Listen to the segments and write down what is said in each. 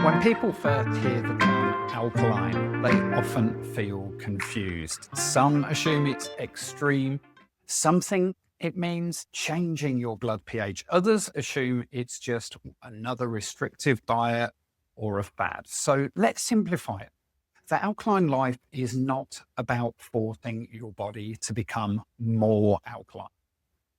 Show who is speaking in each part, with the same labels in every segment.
Speaker 1: When people first hear the term alkaline, they often feel confused. Some assume it's extreme. Some think it means changing your blood pH. Others assume it's just another restrictive diet or a fad. So let's simplify it. The alkaline life is not about forcing your body to become more alkaline.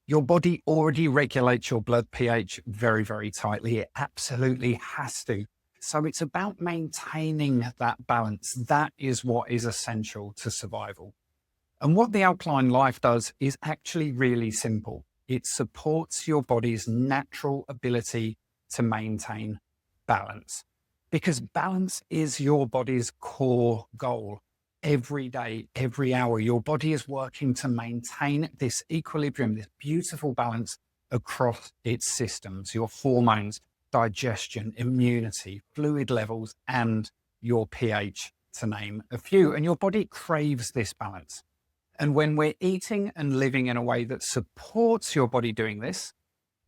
Speaker 1: Your body already regulates your blood pH very, very tightly. It absolutely has to. So it's about maintaining that balance. That is what is essential to survival. And what the Alkaline Life does is actually really simple. It supports your body's natural ability to maintain balance, because balance is your body's core goal. Every day, every hour, your body is working to maintain this equilibrium, this beautiful balance across its systems, your hormones, digestion, immunity, fluid levels, and your pH, to name a few. And your body craves this balance. And when we're eating and living in a way that supports your body doing this,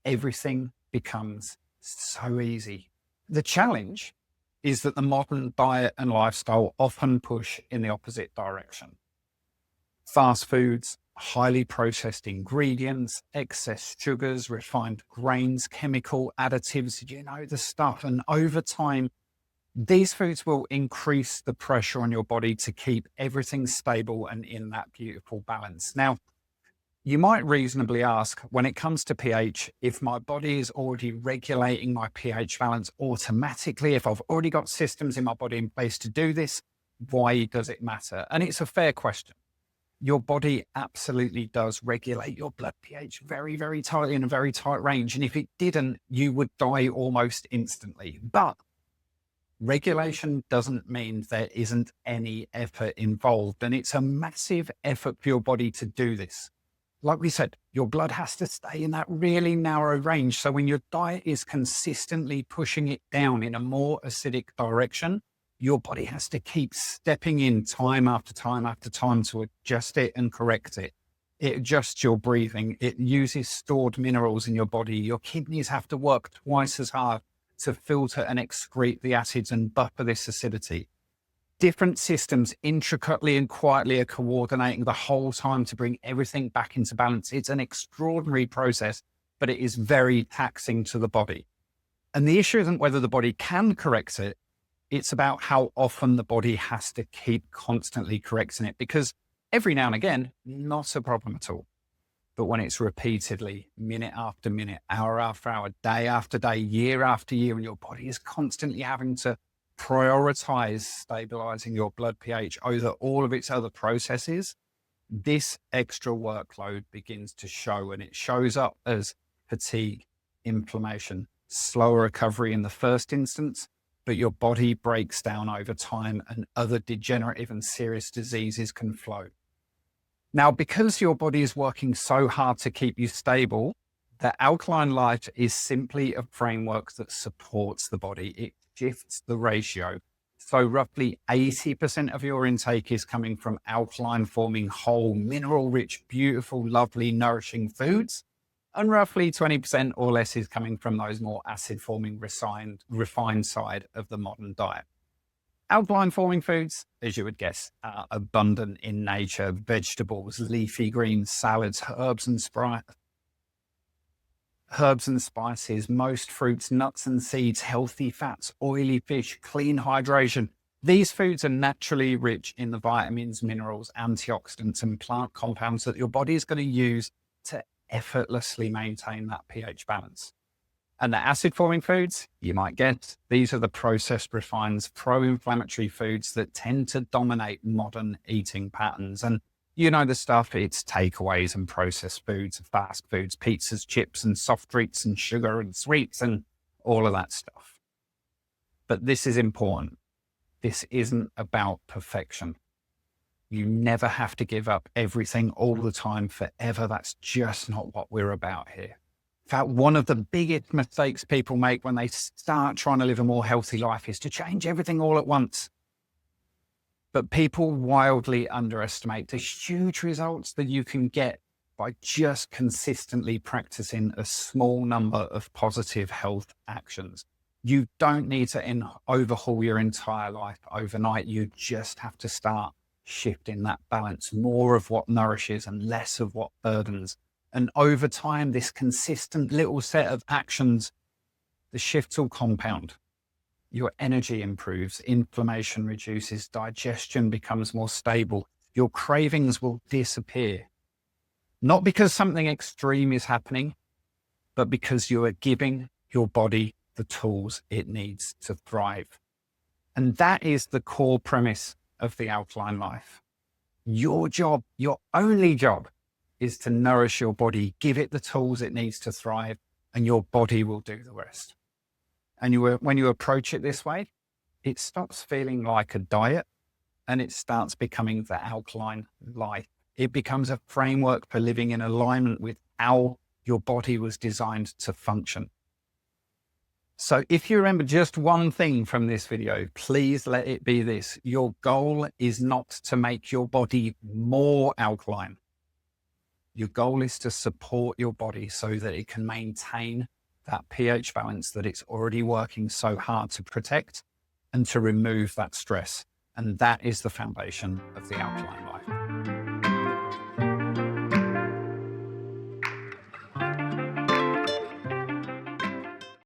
Speaker 1: everything becomes so easy. The challenge is that the modern diet and lifestyle often push in the opposite direction. Fast foods, highly processed ingredients, excess sugars, refined grains, chemical additives, you know the stuff. And over time, these foods will increase the pressure on your body to keep everything stable and in that beautiful balance. Now, you might reasonably ask, when it comes to pH, if my body is already regulating my pH balance automatically, if I've already got systems in my body in place to do this, why does it matter? And it's a fair question. Your body absolutely does regulate your blood pH very, very tightly in a very tight range. And if it didn't, you would die almost instantly. But regulation doesn't mean there isn't any effort involved. And it's a massive effort for your body to do this. Like we said, your blood has to stay in that really narrow range. So when your diet is consistently pushing it down in a more acidic direction, your body has to keep stepping in time after time after time to adjust it and correct it. It adjusts your breathing. It uses stored minerals in your body. Your kidneys have to work twice as hard to filter and excrete the acids and buffer this acidity. Different systems intricately and quietly are coordinating the whole time to bring everything back into balance. It's an extraordinary process, but it is very taxing to the body. And the issue isn't whether the body can correct it. It's about how often the body has to keep constantly correcting it, because every now and again, not a problem at all. But when it's repeatedly, minute after minute, hour after hour, day after day, year after year, and your body is constantly having to prioritize stabilizing your blood pH over all of its other processes, this extra workload begins to show, and it shows up as fatigue, inflammation, slower recovery in the first instance, but your body breaks down over time and other degenerative and serious diseases can flow. Now, because your body is working so hard to keep you stable, the Alkaline Life is simply a framework that supports the body. It shifts the ratio. So roughly 80% of your intake is coming from alkaline-forming, whole, mineral-rich, beautiful, lovely, nourishing foods. And roughly 20% or less is coming from those more acid-forming, refined side of the modern diet. Alkaline-forming foods, as you would guess, are abundant in nature: vegetables, leafy greens, salads, herbs and spices, most fruits, nuts and seeds, healthy fats, oily fish, clean hydration. These foods are naturally rich in the vitamins, minerals, antioxidants, and plant compounds that your body is going to use to effortlessly maintain that pH balance. And the acid-forming foods, you might guess, these are the processed, refined, pro-inflammatory foods that tend to dominate modern eating patterns. And you know the stuff, it's takeaways and processed foods, fast foods, pizzas, chips, and soft drinks, and sugar and sweets, and all of that stuff. But this is important. This isn't about perfection. You never have to give up everything all the time forever. That's just not what we're about here. In fact, one of the biggest mistakes people make when they start trying to live a more healthy life is to change everything all at once. But people wildly underestimate the huge results that you can get by just consistently practicing a small number of positive health actions. You don't need to overhaul your entire life overnight. You just have to start shifting that balance, more of what nourishes and less of what burdens. And over time, this consistent little set of actions, the shifts will compound. Your energy improves, inflammation reduces, digestion becomes more stable. Your cravings will disappear. Not because something extreme is happening, but because you are giving your body the tools it needs to thrive. And that is the core premise of the Alkaline Life. Your job, your only job, is to nourish your body, give it the tools it needs to thrive, and your body will do the rest. And when you approach it this way, it stops feeling like a diet and it starts becoming the Alkaline Life. It becomes a framework for living in alignment with how your body was designed to function. So if you remember just one thing from this video, please let it be this. Your goal is not to make your body more alkaline. Your goal is to support your body so that it can maintain that pH balance that it's already working so hard to protect and to remove that stress. And that is the foundation of the Alkaline Life.